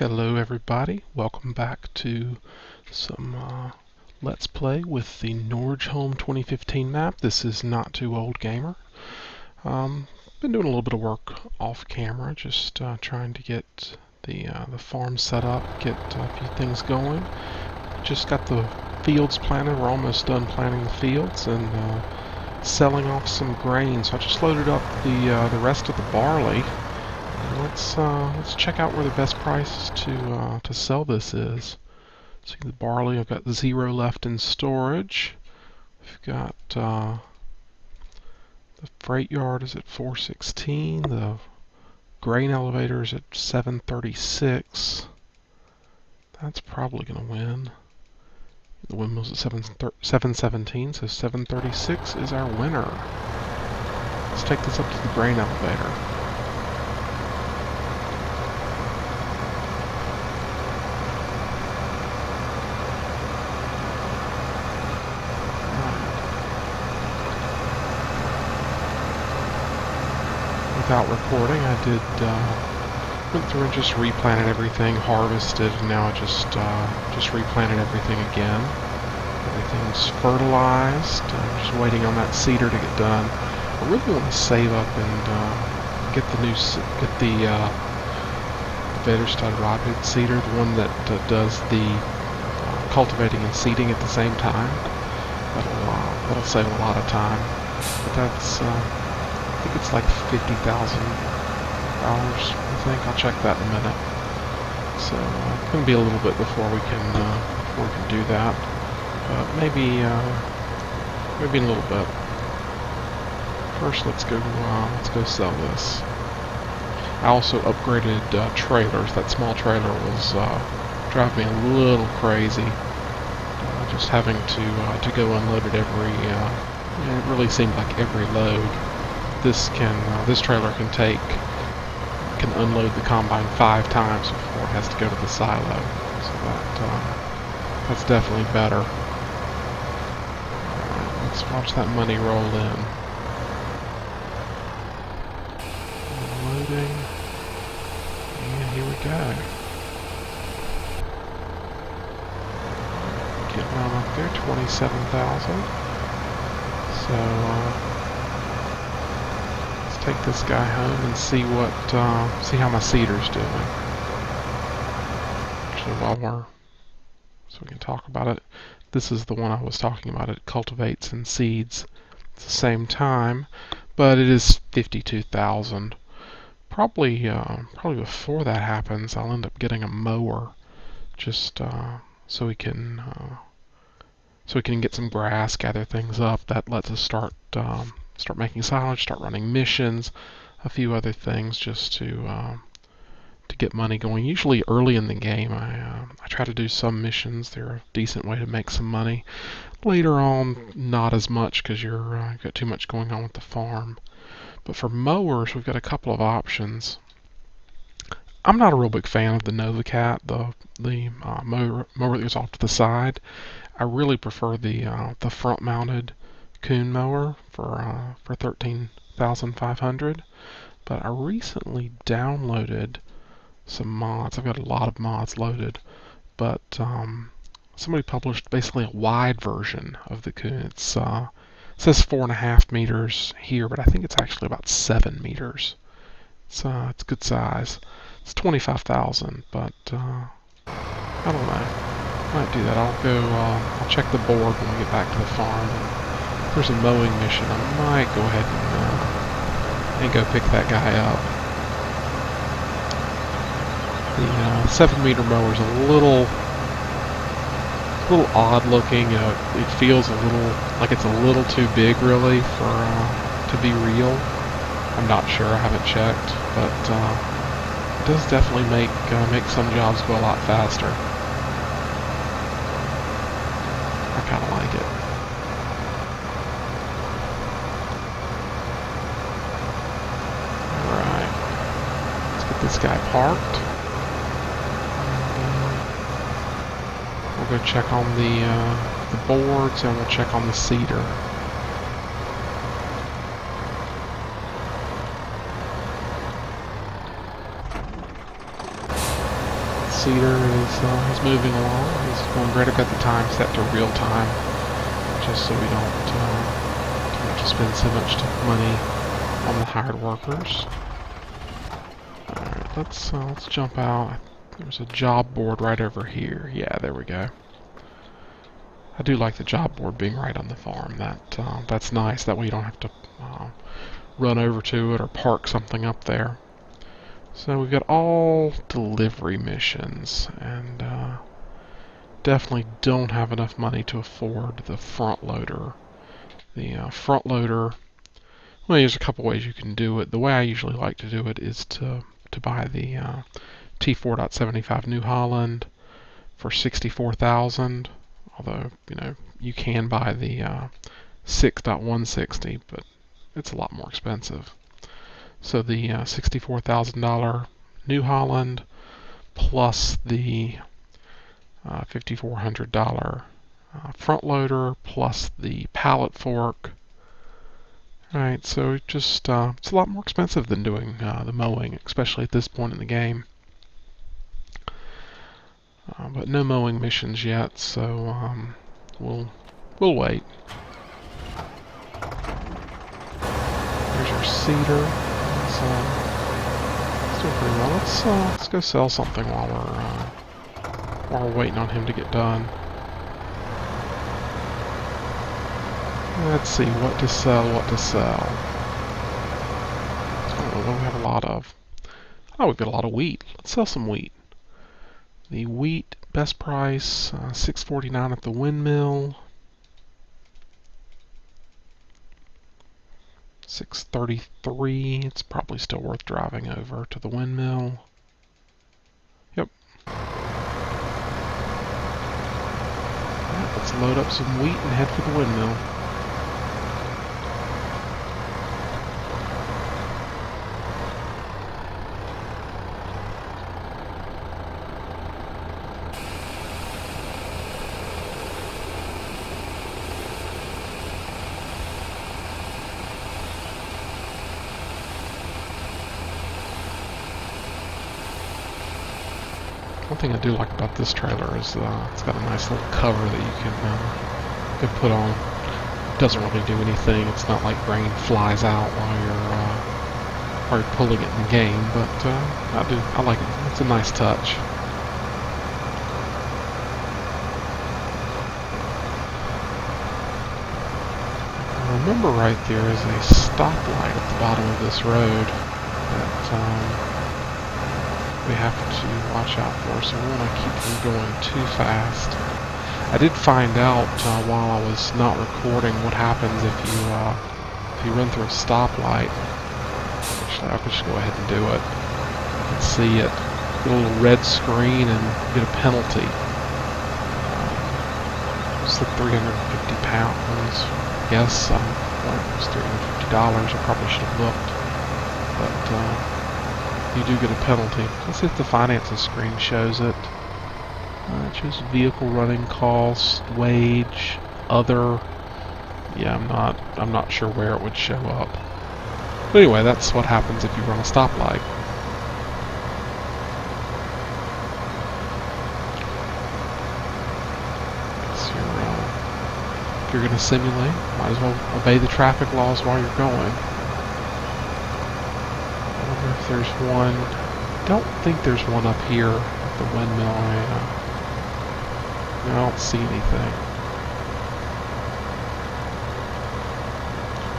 Hello everybody, welcome back to some Let's Play with the Norgeholm 2015 map. This is Not Too Old Gamer. Been doing a little bit of work off camera, just trying to get the farm set up, get a few things going. Just got the fields planted, we're almost done planting the fields and selling off some grain. So I just loaded up the rest of the barley. Let's check out where the best price to sell this is. See the barley. I've got 0 left in storage. We've got the freight yard is at 416. The grain elevator is at 736. That's probably gonna win. The windmill's at 717, so 736 is our winner. Let's take this up to the grain elevator. Without recording, I did went through and just replanted everything, harvested, and now I just replanted everything again. Everything's fertilized. I'm just waiting on that seeder to get done. I really want to save up and get the Vaderstud Rapid seeder, the one that does the cultivating and seeding at the same time. That'll save a lot of time. But that's I think it's like $50,000, I think. I'll check that in a minute. So it's going to be a little bit before we can do that. But maybe in a little bit. First, let's go sell this. I also upgraded trailers. That small trailer was driving me a little crazy. Just having to go unload it every. It really seemed like every load. This trailer can unload the combine 5 times before it has to go to the silo. So that's definitely better. Let's watch that money roll in. Unloading. And here we go. Getting on up there, 27,000. So take this guy home and see see how my seeder's doing. Actually, so we can talk about it. This is the one I was talking about. It cultivates and seeds at the same time, but it is 52,000. Probably before that happens, I'll end up getting a mower, just so we can get some grass, gather things up. That lets us start making silage, start running missions, a few other things just to get money going. Usually early in the game, I try to do some missions. They're a decent way to make some money. Later on, not as much because you've got too much going on with the farm. But for mowers, we've got a couple of options. I'm not a real big fan of the NovaCat, the mower that goes off to the side. I really prefer the front-mounted Coon mower for 13,500. But I recently downloaded some mods. I've got a lot of mods loaded, but somebody published basically a wide version of the Coon. It says 4.5 meters here, but I think it's actually about 7 meters. It's good size. It's 25,000, but I don't know. Might do that. I'll check the board when we get back to the farm. If there's a mowing mission, I might go ahead and go pick that guy up. The 7-meter mower is a little odd looking. It feels a little like it's a little too big, really, to be real. I'm not sure. I haven't checked, but it does definitely make some jobs go a lot faster. I kind of like it. This guy parked. We'll go check on the boards and we'll check on the seeder. seeder is moving along. He's going great. I've got the time set to real time, just so we don't have to spend so much money on the hired workers. All right, let's jump out. There's a job board right over here. Yeah, there we go. I do like the job board being right on the farm. That's nice. That way you don't have to run over to it or park something up there. So we've got all delivery missions, and definitely don't have enough money to afford the front loader. The front loader, well, there's a couple ways you can do it. The way I usually like to do it is to buy the T4.75 New Holland for $64,000. Although, you can buy the 6.160, but it's a lot more expensive. So the $64,000 New Holland plus the $5,400 front loader plus the pallet fork. Alright, so it's a lot more expensive than doing the mowing, especially at this point in the game. But no mowing missions yet, so we'll wait. There's our seeder. It's doing pretty well. Let's go sell something while we're waiting on him to get done. Let's see what to sell. What do we have a lot of? Oh, we've got a lot of wheat. Let's sell some wheat. The wheat best price $6.49 at the windmill. $6.33. It's probably still worth driving over to the windmill. Yep. Right, let's load up some wheat and head for the windmill. One thing I do like about this trailer is it's got a nice little cover that you can put on. It doesn't really do anything. It's not like grain flies out while you're pulling it in the game, but I like it. It's a nice touch. I remember right there is a stoplight at the bottom of this road that we have to watch out for, so we want to keep from going too fast. I did find out while I was not recording what happens if you run through a stoplight. Actually, I could just go ahead and do it. You can see it, get a little red screen and get a penalty. It's like 350 pounds. Yes, it's $350. I probably should have looked, but you do get a penalty. Let's see if the finances screen shows it. It shows vehicle running costs, wage, other. Yeah, I'm not sure where it would show up. But anyway, that's what happens if you run a stoplight. If you're going to simulate, might as well obey the traffic laws while you're going. If there's one, don't think there's one up here at the windmill. I don't see anything.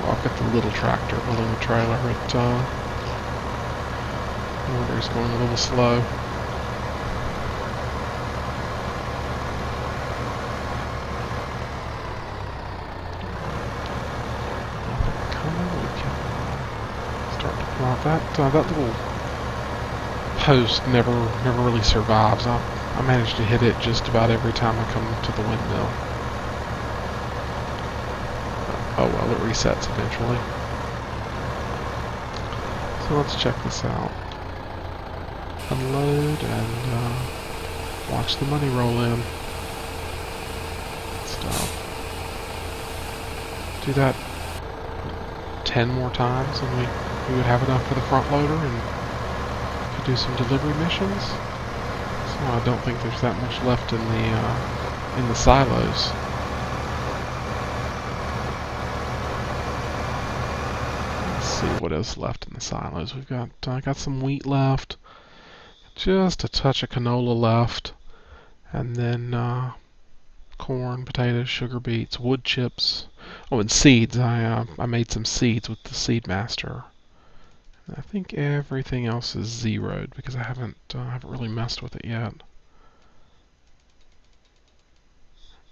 Well, I've got the little tractor pulling the trailer. It's going a little slow. Nothing coming. We can start to pull out that little post never really survives. I manage to hit it just about every time I come to the windmill. Oh well, it resets eventually. So let's check this out. Unload and watch the money roll in. Stop. Do that 10 more times and we would have enough for the front loader and could do some delivery missions. So Well, I don't think there's that much left in the silos. Let's see what is left in the silos. We've got some wheat left, just a touch of canola left, and then corn, potatoes, sugar beets, wood chips. Oh, and seeds. I made some seeds with the Seed Master. And I think everything else is zeroed because I haven't really messed with it yet.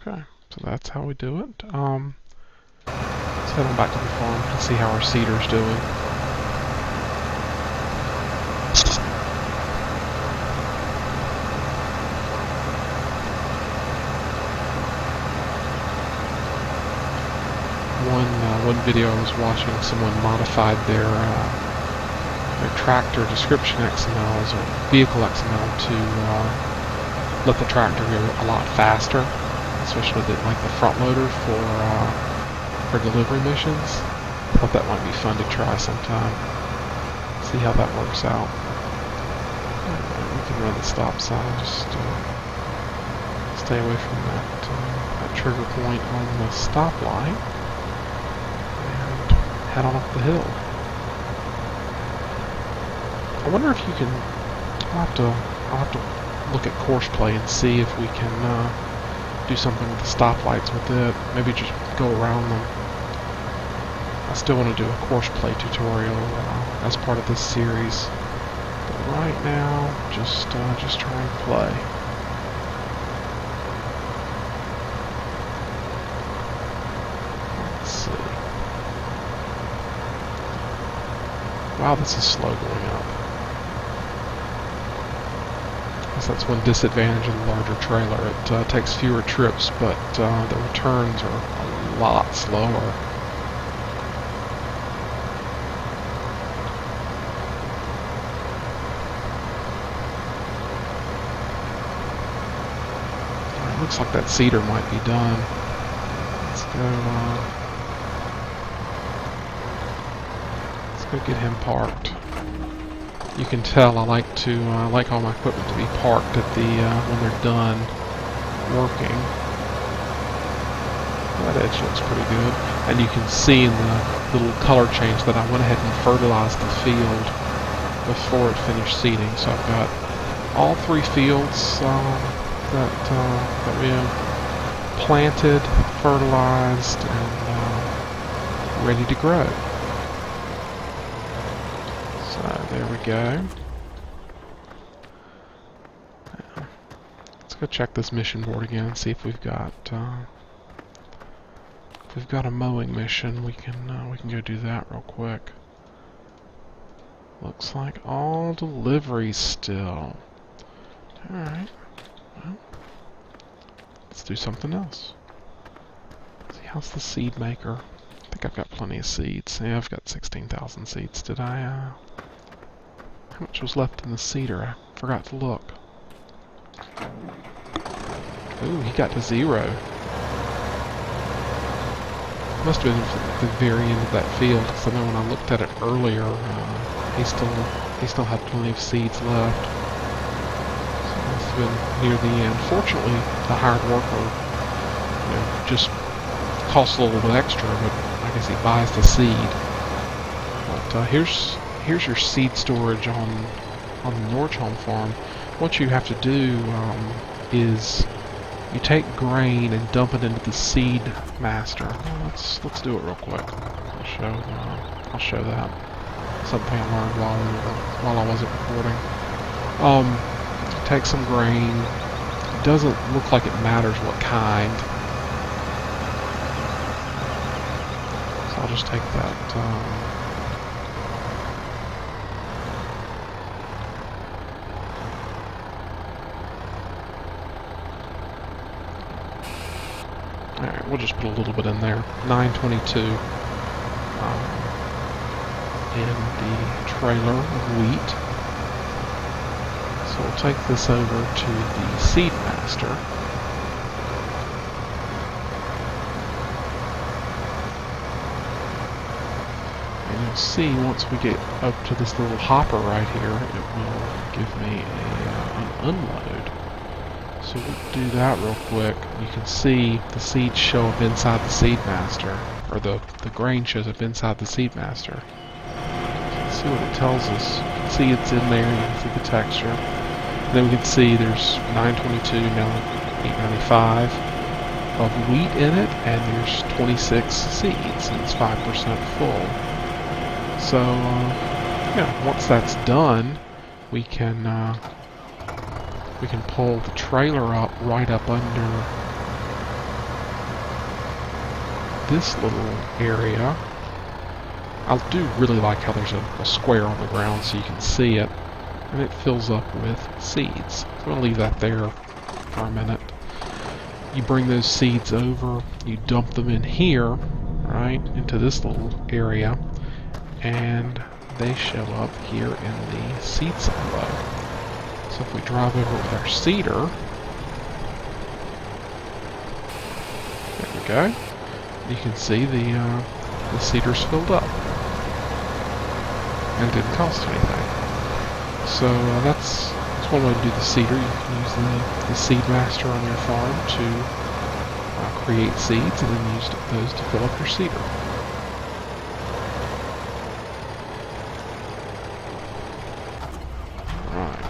Okay, so that's how we do it. Let's head on back to the farm to see how our seeder's doing. One video I was watching, someone modified their tractor description XMLs or vehicle XML to let the tractor go a lot faster, especially like the front loader for delivery missions. I thought that might be fun to try sometime. See how that works out. We can run the stop sign. Just stay away from that trigger point on the stoplight. Head on up the hill. I wonder if you can. I'll have to look at Courseplay and see if we can do something with the stoplights with it. Maybe just go around them. I still want to do a Courseplay tutorial as part of this series, but right now, just try and play. Let's see. Wow, this is slow going up. I guess that's one disadvantage of the larger trailer. It takes fewer trips, but the returns are a lot slower. It looks like that seeder might be done. Let's go. Go get him parked. You can tell I like all my equipment to be parked at the when they're done working. That edge looks pretty good, and you can see in the little color change that I went ahead and fertilized the field before it finished seeding. So I've got all 3 fields that we have planted, fertilized, and ready to grow. There we go. Now, let's go check this mission board again and see if we've got a mowing mission. We can go do that real quick. Looks like all deliveries still. All right. Well, let's do something else. Let's see, how's the seed maker? I think I've got plenty of seeds. Yeah, I've got 16,000 seeds. Did I? How much was left in the seeder? I forgot to look. Ooh, he got to 0. Must have been at the very end of that field, because I know when I looked at it earlier, he still had plenty of seeds left. So it must have been near the end. Fortunately, the hired worker, just costs a little bit extra, but I guess he buys the seed. But here's your seed storage on the Norgeholm farm. What you have to do is you take grain and dump it into the Seed Master. Well, let's do it real quick. I'll show that. Something I learned while I wasn't recording. Take some grain. It doesn't look like it matters what kind. So I'll just take that. Alright, we'll just put a little bit in there. 922 in the trailer of wheat. So we'll take this over to the Seed Master. And you'll see once we get up to this little hopper right here, it will give me an unload. So we'll do that real quick. You can see the seeds show up inside the Seed Master, or the grain shows up inside the Seed Master. See what it tells us. You can see it's in there, you can see the texture. And then we can see there's 922, now 895 of wheat in it, and there's 26 seeds, and it's 5% full. So, yeah, once that's done, we can pull the trailer up right up under this little area. I do really like how there's a square on the ground so you can see it, and it fills up with seeds. So I'm going to leave that there for a minute. You bring those seeds over, you dump them in here, right, into this little area, and they show up here in the seed silo. So if we drive over with our seeder, there we go, you can see the seeder's filled up. And it didn't cost anything. So that's one way to do the seeder. You can use the Seed Master on your farm to create seeds, and then use those to fill up your seeder. Alright.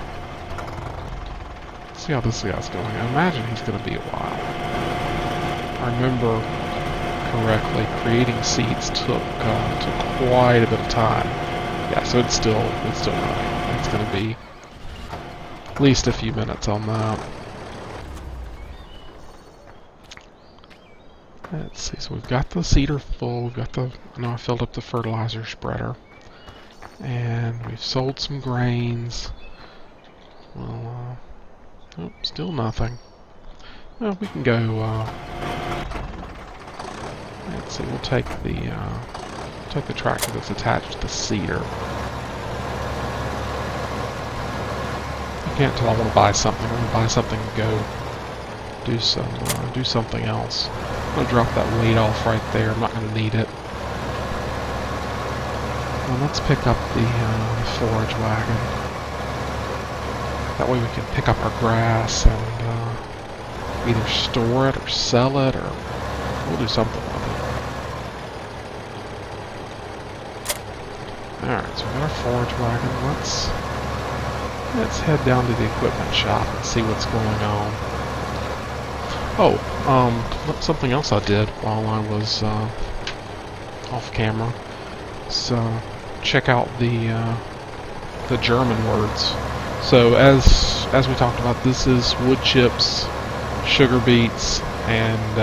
See how this guy's going. I imagine he's going to be a while. If I remember correctly, creating seeds took quite a bit of time. Yeah, so it's still running. It's going to be at least a few minutes on that. Let's see. So we've got the seeder full. We've got I know I filled up the fertilizer spreader, and we've sold some grains. Well, nope, still nothing. Well, we can go. Let's see. We'll take the tractor that's attached to the seeder. I can't tell I want to buy something. I want to buy something and go do something else. I'm going to drop that weight off right there. I'm not going to need it. Well, let's pick up the forage wagon. That way we can pick up our grass and either store it or sell it, or we'll do something with it. Alright, so we got our forage wagon. Let's head down to the equipment shop and see what's going on. Oh, something else I did while I was off camera. So check out the German words. So as we talked about, this is wood chips, sugar beets, and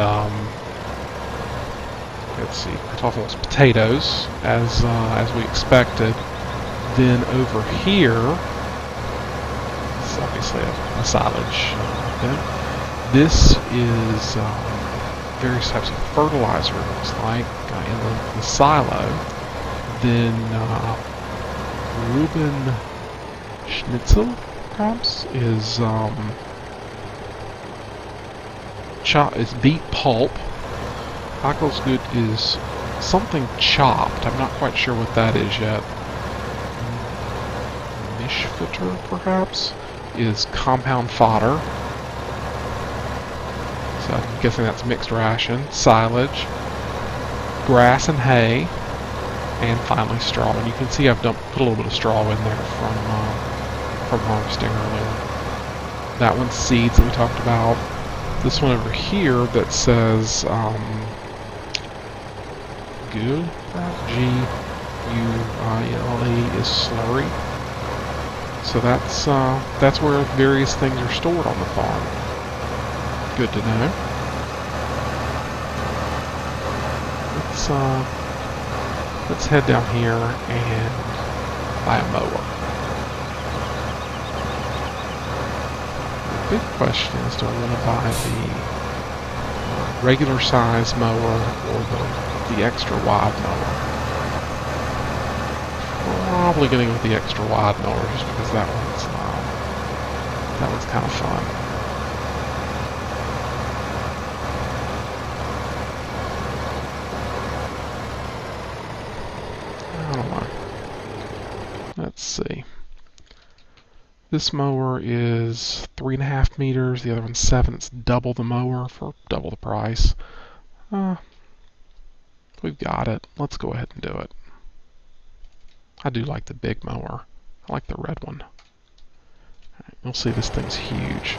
let's see, kartoffels, potatoes, as we expected. Then over here, it's obviously a silage bin. This is various types of fertilizer, it looks like, in the silo. Then Ruben Schnitzel, perhaps, is beet pulp. Good is something chopped. I'm not quite sure what that is yet. Mishfitter, perhaps, is compound fodder. So I'm guessing that's mixed ration. Silage, grass and hay, and finally straw. And you can see I've put a little bit of straw in there from harvesting earlier. That one's seeds that we talked about. This one over here that says Guile, G-U-I-L-E, is slurry. So that's where various things are stored on the farm. Good to know. Let's head down here and buy a mower. The big question is, do I want to buy the regular size mower or the extra wide mower? Probably going to go with the extra wide mower just because that one's kind of fun. I don't know. Let's see. This mower is 3.5 meters, the other one's 7. It's double the mower for double the price. We've got it. Let's go ahead and do it. I do like the big mower. I like the red one. Right, you'll see this thing's huge.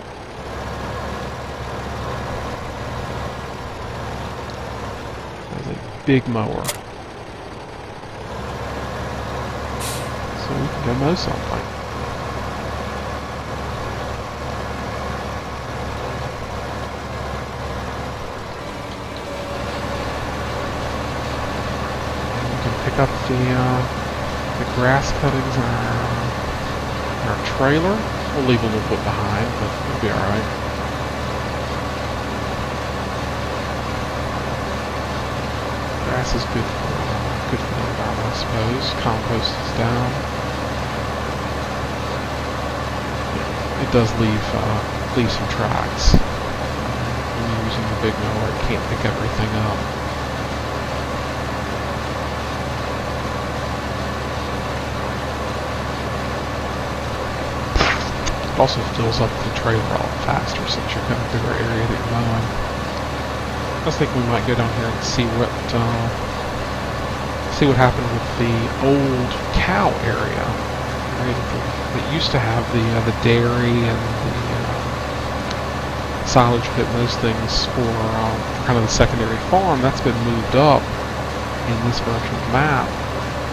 That's a big mower. So we can go mow something. Pick up the grass cuttings in our trailer. We'll leave a little bit behind, but it'll be alright. Grass is good for the environment, I suppose. Compost is down. It does leave some tracks. When you're using the big mower, it can't pick everything up. It also fills up the trailer a lot faster since you've got a bigger area that you're mowing. I was thinking we might go down here and see what happened with the old cow area. Right? That used to have the dairy and the silage pit and those things for kind of the secondary farm. That's been moved up in this version of the map.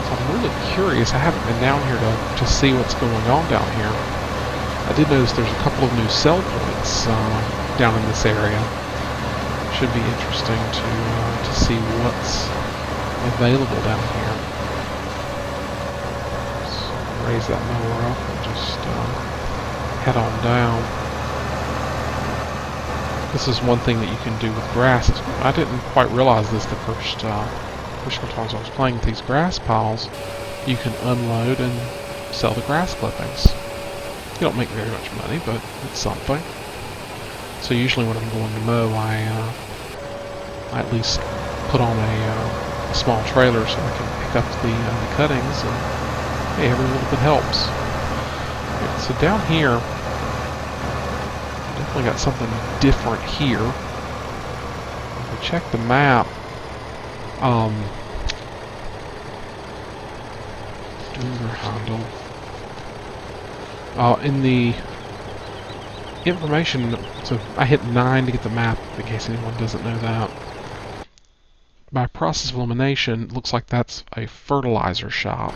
So I'm really curious. I haven't been down here to see what's going on down here. I did notice there's a couple of new sell points down in this area. Should be interesting to see what's available down here. So raise that mower up and just head on down. This is one thing that you can do with grass. I didn't quite realize this the first couple times I was playing with these grass piles. You can unload and sell the grass clippings. You don't make very much money, but it's something. So usually when I'm going to mow, I at least put on a small trailer so I can pick up the cuttings, and hey, every little bit helps. Okay, so down here, definitely got something different here. If we check the map, handle. In the information, so I hit 9 to get the map, in case anyone doesn't know that. By process of elimination, it looks like that's a fertilizer shop.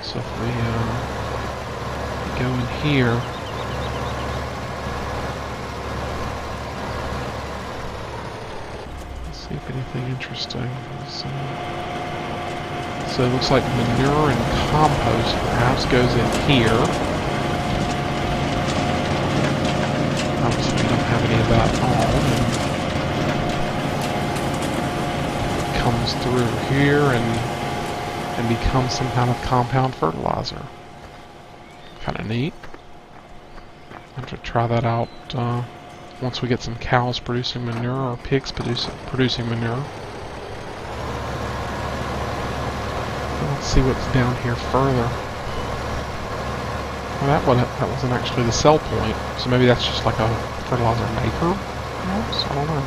So if we go in here, let's see if anything interesting is. So it looks like manure and compost perhaps goes in here. Obviously we don't have any of that on. It comes through here and becomes some kind of compound fertilizer. Kind of neat. I'll have to try that out once we get some cows producing manure or pigs producing manure. Let's see what's down here further. Well, that wasn't actually the sell point, so maybe that's just like a fertilizer maker. Perhaps? I don't know.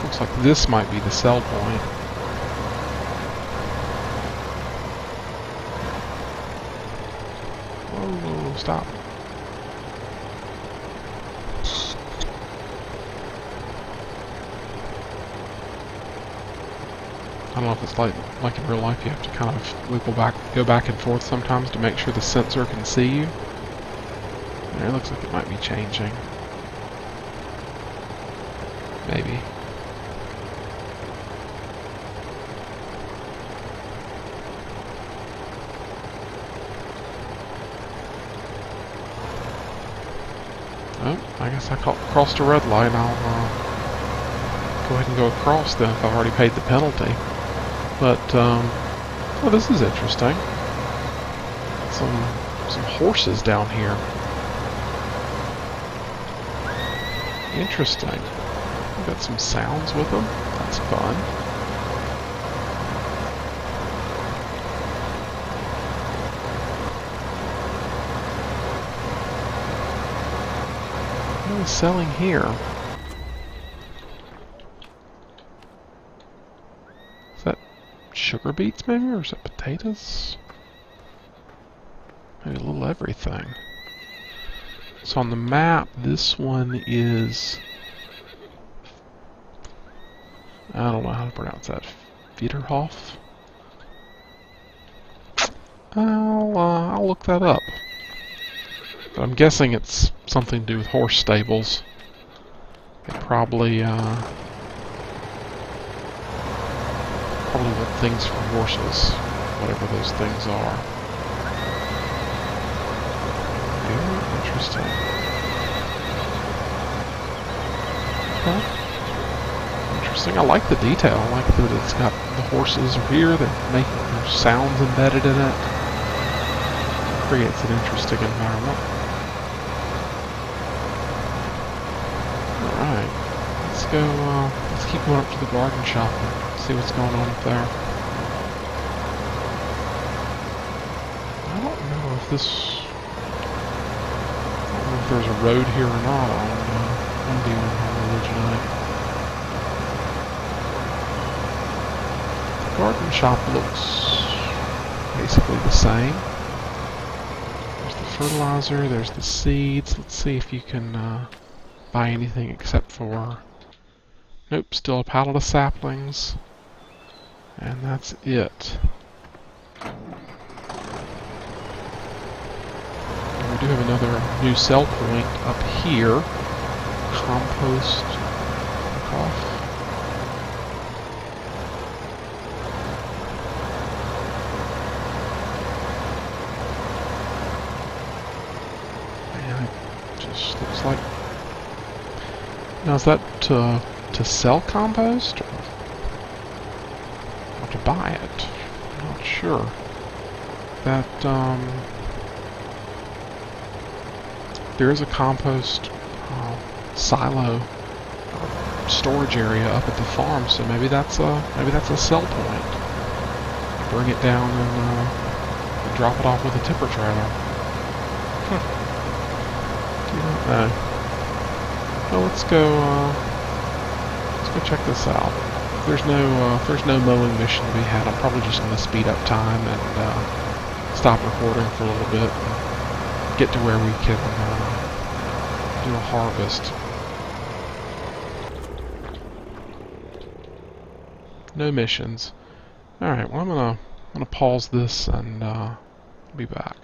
Looks like this might be the sell point. Whoa, stop. I don't know if it's like in real life, you have to kind of go back and forth sometimes to make sure the sensor can see you. There, it looks like it might be changing. Maybe. Oh, I guess I crossed a red light. I'll go ahead and go across then if I've already paid the penalty. But, oh, this is interesting. Some horses down here. Interesting. We've got some sounds with them. That's fun. What is selling here? Is that sugar beets maybe, or is it potatoes? Maybe a little everything. So on the map, this one is... I don't know how to pronounce that. Federhof? I'll look that up. But I'm guessing it's something to do with horse stables. They probably want things for horses, whatever those things are. Very interesting. Okay. Interesting. I like the detail. I like that it's got the horses are here. There's sounds embedded in it. Creates an interesting environment. Alright. Let's go, let's keep going up to the garden shop and see what's going on up there. I don't know if there's a road here or not on Norgeholm originally. The garden shop looks basically the same. There's the fertilizer, there's the seeds. Let's see if you can buy anything except for... Nope, still a pallet of saplings. And that's it. And we do have another new sell point up here. Compost off. And it just looks like... Now is that to sell compost or to buy it? I'm not sure. That there is a compost silo storage area up at the farm, so maybe that's a sell point. Bring it down and drop it off with a tipper trailer. Do not know. Well, let's go check this out. If there's no mowing mission to be had, I'm probably just going to speed up time and stop recording for a little bit and get to where we can do a harvest. No missions. Alright, well I'm gonna pause this and be back.